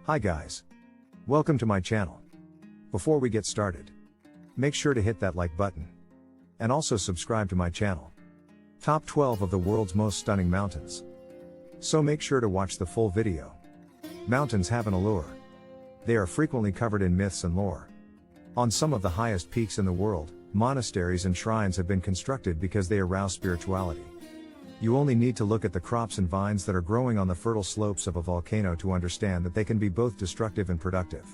Hi guys. Welcome to my channel. Before we get started, make sure to hit that like button. And also subscribe to my channel. Top 12 of the world's most stunning mountains. So make sure to watch the full video. Mountains have an allure. They are frequently covered in myths and lore. On some of the highest peaks in the world, monasteries and shrines have been constructed because they arouse spirituality. You only need to look at the crops and vines that are growing on the fertile slopes of a volcano to understand that they can be both destructive and productive.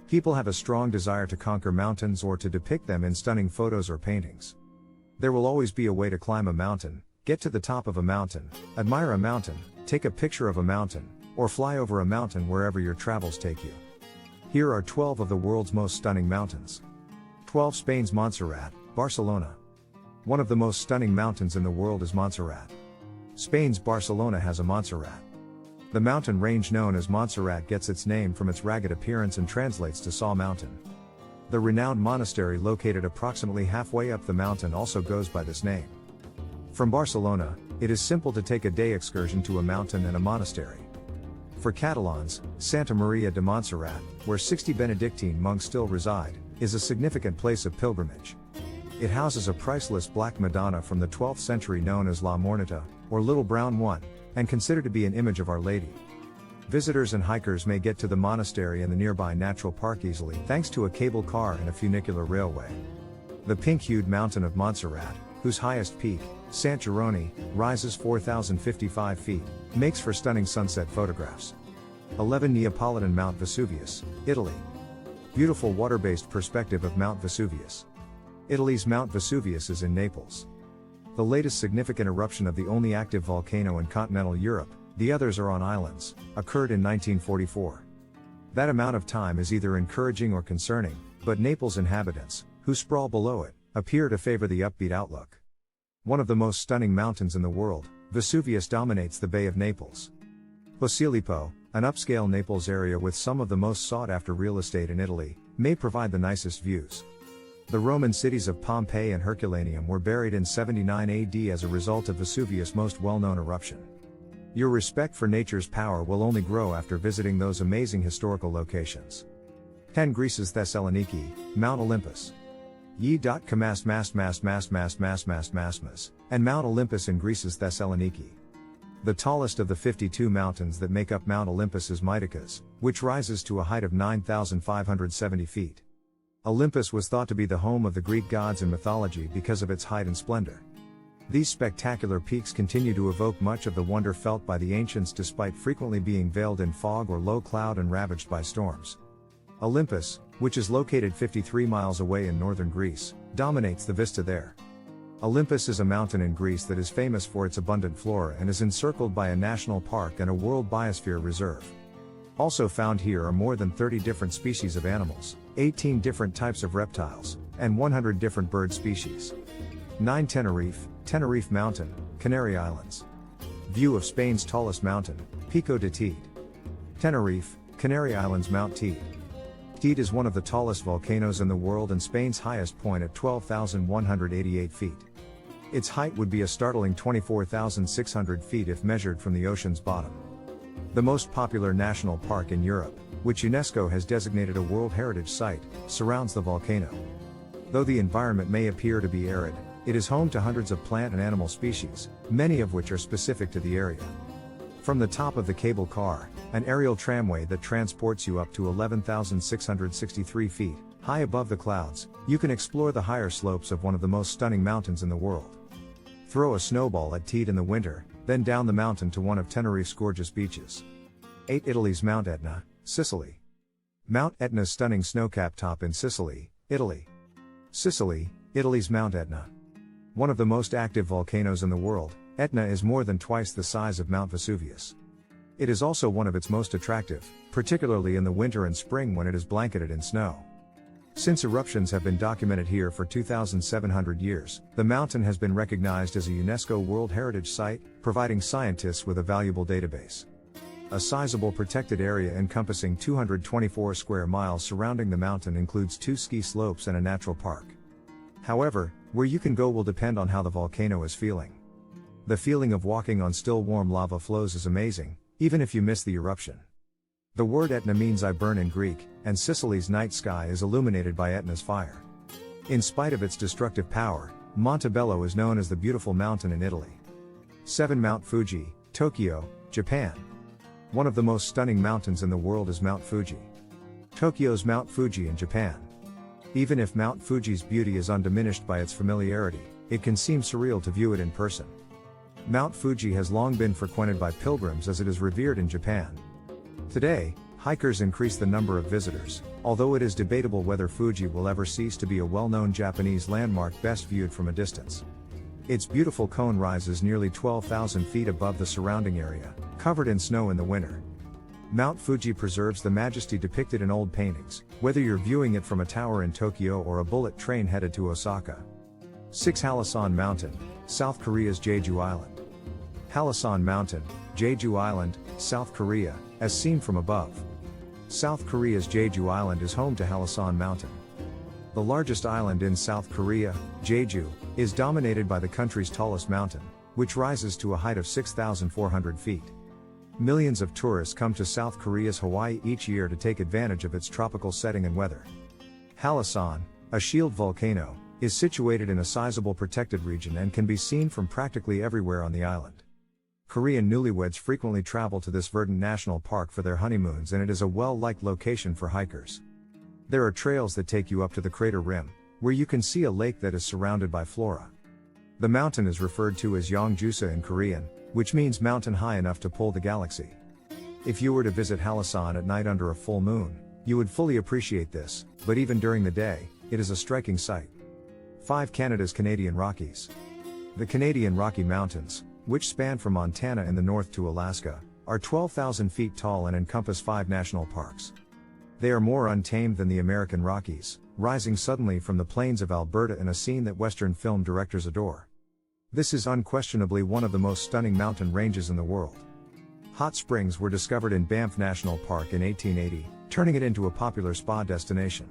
People have a strong desire to conquer mountains or to depict them in stunning photos or paintings. There will always be a way to climb a mountain, get to the top of a mountain, admire a mountain, take a picture of a mountain, or fly over a mountain wherever your travels take you. Here are 12 of the world's most stunning mountains. 12. Spain's Montserrat, Barcelona. One of the most stunning mountains in the world is Montserrat. Spain's Barcelona has a Montserrat. The mountain range known as Montserrat gets its name from its ragged appearance and translates to Saw Mountain. The renowned monastery located approximately halfway up the mountain also goes by this name. From Barcelona, it is simple to take a day excursion to a mountain and a monastery. For Catalans, Santa Maria de Montserrat, where 60 Benedictine monks still reside, is a significant place of pilgrimage. It houses a priceless Black Madonna from the 12th century known as La Mornita, or Little Brown One, and considered to be an image of Our Lady. Visitors and hikers may get to the monastery and the nearby natural park easily thanks to a cable car and a funicular railway. The pink-hued mountain of Montserrat, whose highest peak, Sant Jeroni, rises 4,055 feet, makes for stunning sunset photographs. 11. Neapolitan Mount Vesuvius, Italy. Beautiful water-based perspective of Mount Vesuvius. Italy's Mount Vesuvius is in Naples. The latest significant eruption of the only active volcano in continental Europe, the others are on islands, occurred in 1944. That amount of time is either encouraging or concerning, but Naples inhabitants, who sprawl below it, appear to favor the upbeat outlook. One of the most stunning mountains in the world, Vesuvius dominates the Bay of Naples. Posillipo, an upscale Naples area with some of the most sought-after real estate in Italy, may provide the nicest views. The Roman cities of Pompeii and Herculaneum were buried in 79 AD as a result of Vesuvius' most well-known eruption. Your respect for nature's power will only grow after visiting those amazing historical locations. 10. Greece's Thessaloniki, Mount Olympus. Ye.kamas and Mount Olympus in Greece's Thessaloniki. The tallest of the 52 mountains that make up Mount Olympus is Mythical's, which rises to a height of 9,570 feet. Olympus was thought to be the home of the Greek gods in mythology because of its height and splendor. These spectacular peaks continue to evoke much of the wonder felt by the ancients despite frequently being veiled in fog or low cloud and ravaged by storms. Olympus, which is located 53 miles away in northern Greece, dominates the vista there. Olympus is a mountain in Greece that is famous for its abundant flora and is encircled by a national park and a World Biosphere Reserve. Also found here are more than 30 different species of animals, 18 different types of reptiles, and 100 different bird species. 9. Tenerife Mountain, Canary Islands. View of Spain's tallest mountain, Pico de Teide. Tenerife, Canary Islands. Mount Teide. Teide is one of the tallest volcanoes in the world and Spain's highest point at 12,188 feet. Its height would be a startling 24,600 feet if measured from the ocean's bottom. The most popular national park in Europe, which UNESCO has designated a World Heritage Site, surrounds the volcano. Though the environment may appear to be arid, it is home to hundreds of plant and animal species, many of which are specific to the area. From the top of the cable car, an aerial tramway that transports you up to 11,663 feet, high above the clouds, you can explore the higher slopes of one of the most stunning mountains in the world. Throw a snowball at Teide in the winter, then down the mountain to one of Tenerife's gorgeous beaches. 8. Italy's Mount Etna, Sicily. Mount Etna's stunning snow-capped top in Sicily, Italy. Sicily, Italy's Mount Etna. One of the most active volcanoes in the world, Etna is more than twice the size of Mount Vesuvius. It is also one of its most attractive, particularly in the winter and spring when it is blanketed in snow. Since eruptions have been documented here for 2,700 years, the mountain has been recognized as a UNESCO World Heritage Site, providing scientists with a valuable database. A sizable protected area encompassing 224 square miles surrounding the mountain includes 2 ski slopes and a natural park. However, where you can go will depend on how the volcano is feeling. The feeling of walking on still warm lava flows is amazing, even if you miss the eruption. The word Etna means I burn in Greek, and Sicily's night sky is illuminated by Etna's fire. In spite of its destructive power, Montebello is known as the beautiful mountain in Italy. 7. Mount Fuji, Tokyo, Japan. One of the most stunning mountains in the world is Mount Fuji. Tokyo's Mount Fuji in Japan. Even if Mount Fuji's beauty is undiminished by its familiarity, it can seem surreal to view it in person. Mount Fuji has long been frequented by pilgrims as it is revered in Japan. Today, hikers increase the number of visitors, although it is debatable whether Fuji will ever cease to be a well-known Japanese landmark best viewed from a distance. Its beautiful cone rises nearly 12,000 feet above the surrounding area, covered in snow in the winter. Mount Fuji preserves the majesty depicted in old paintings, whether you're viewing it from a tower in Tokyo or a bullet train headed to Osaka. 6. Hallasan Mountain, South Korea's Jeju Island. Hallasan Mountain, Jeju Island, South Korea, as seen from above. South Korea's Jeju Island is home to Hallasan Mountain. The largest island in South Korea, Jeju, is dominated by the country's tallest mountain, which rises to a height of 6,400 feet. Millions of tourists come to South Korea's Hawaii each year to take advantage of its tropical setting and weather. Hallasan, a shield volcano, is situated in a sizable protected region and can be seen from practically everywhere on the island. Korean newlyweds frequently travel to this verdant national park for their honeymoons, and it is a well-liked location for hikers. There are trails that take you up to the crater rim, where you can see a lake that is surrounded by flora. The mountain is referred to as Yongjusa in Korean, which means mountain high enough to pull the galaxy. If you were to visit Hallasan at night under a full moon, you would fully appreciate this, but even during the day, it is a striking sight. 5. Canada's Canadian Rockies. The Canadian Rocky Mountains, which span from Montana in the north to Alaska, are 12,000 feet tall and encompass 5 national parks. They are more untamed than the American Rockies, rising suddenly from the plains of Alberta in a scene that Western film directors adore. This is unquestionably one of the most stunning mountain ranges in the world. Hot springs were discovered in Banff National Park in 1880, turning it into a popular spa destination.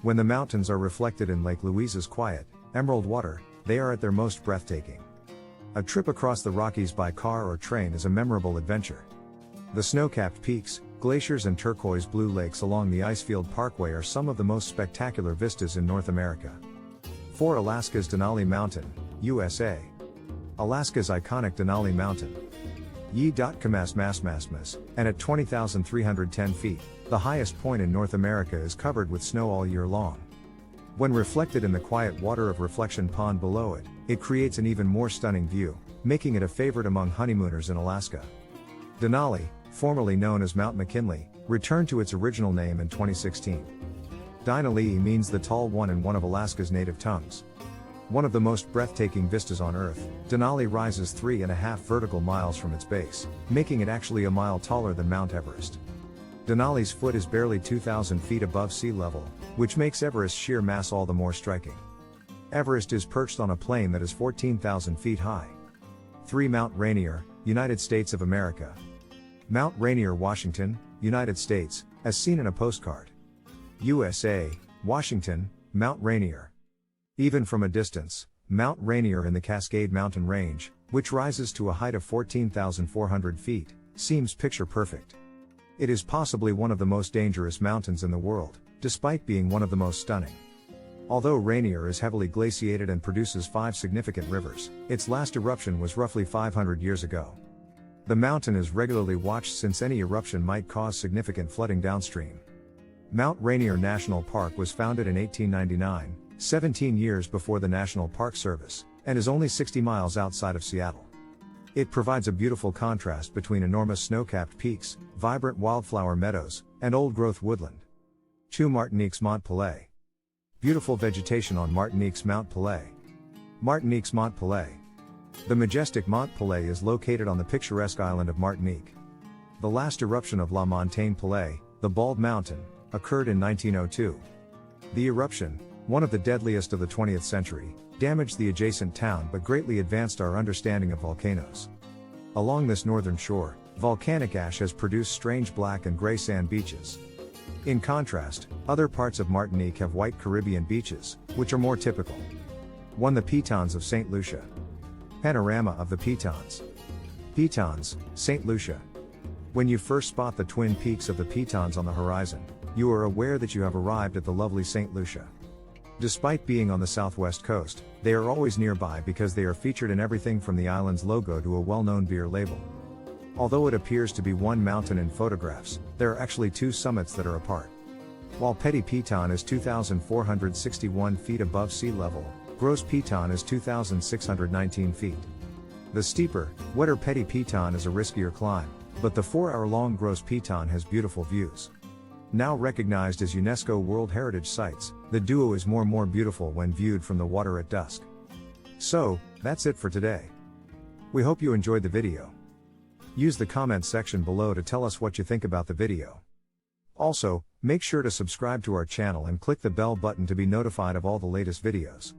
When the mountains are reflected in Lake Louise's quiet, emerald water, they are at their most breathtaking. A trip across the Rockies by car or train is a memorable adventure. The snow-capped peaks, glaciers and turquoise blue lakes along the Icefield Parkway are some of the most spectacular vistas in North America. 4. Alaska's Denali Mountain, USA. Alaska's iconic Denali Mountain. Yi.kamasmasmasmas, and at 20,310 feet, the highest point in North America is covered with snow all year long. When reflected in the quiet water of Reflection Pond below it, it creates an even more stunning view, making it a favorite among honeymooners in Alaska. Denali, formerly known as Mount McKinley, returned to its original name in 2016. Denali means the tall one in one of Alaska's native tongues. One of the most breathtaking vistas on Earth, Denali rises 3.5 vertical miles from its base, making it actually a mile taller than Mount Everest. Denali's foot is barely 2,000 feet above sea level, which makes Everest's sheer mass all the more striking. Everest is perched on a plain that is 14,000 feet high. 3. Mount Rainier, United States of America. Mount Rainier, Washington, United States, as seen in a postcard. USA, Washington, Mount Rainier. Even from a distance, Mount Rainier in the Cascade Mountain Range, which rises to a height of 14,400 feet, seems picture perfect. It is possibly one of the most dangerous mountains in the world, despite being one of the most stunning. Although Rainier is heavily glaciated and produces 5 significant rivers, its last eruption was roughly 500 years ago. The mountain is regularly watched since any eruption might cause significant flooding downstream. Mount Rainier National Park was founded in 1899, 17 years before the National Park Service, and is only 60 miles outside of Seattle. It provides a beautiful contrast between enormous snow-capped peaks, vibrant wildflower meadows, and old-growth woodland. 2. Martinique's Mont Pelée. Beautiful vegetation on Martinique's Mont Pelée. Martinique's Mont Pelée. The majestic Mont Pelée is located on the picturesque island of Martinique. The last eruption of La Montagne Pelée, the Bald Mountain, occurred in 1902. The eruption, one of the deadliest of the 20th century, damaged the adjacent town but greatly advanced our understanding of volcanoes. Along this northern shore, volcanic ash has produced strange black and gray sand beaches. In contrast, other parts of Martinique have white Caribbean beaches, which are more typical. 1. The Pitons of St. Lucia. Panorama of the Pitons. Pitons, St. Lucia. When you first spot the twin peaks of the Pitons on the horizon, you are aware that you have arrived at the lovely St. Lucia. Despite being on the southwest coast, they are always nearby because they are featured in everything from the island's logo to a well-known beer label. Although it appears to be one mountain in photographs, there are actually two summits that are apart. While Petit Piton is 2,461 feet above sea level, Gros Piton is 2,619 feet. The steeper, wetter Petit Piton is a riskier climb, but the 4-hour-long Gros Piton has beautiful views. Now recognized as UNESCO World Heritage Sites, the duo is more beautiful when viewed from the water at dusk. So, that's it for today. We hope you enjoyed the video. Use the comments section below to tell us what you think about the video. Also, make sure to subscribe to our channel and click the bell button to be notified of all the latest videos.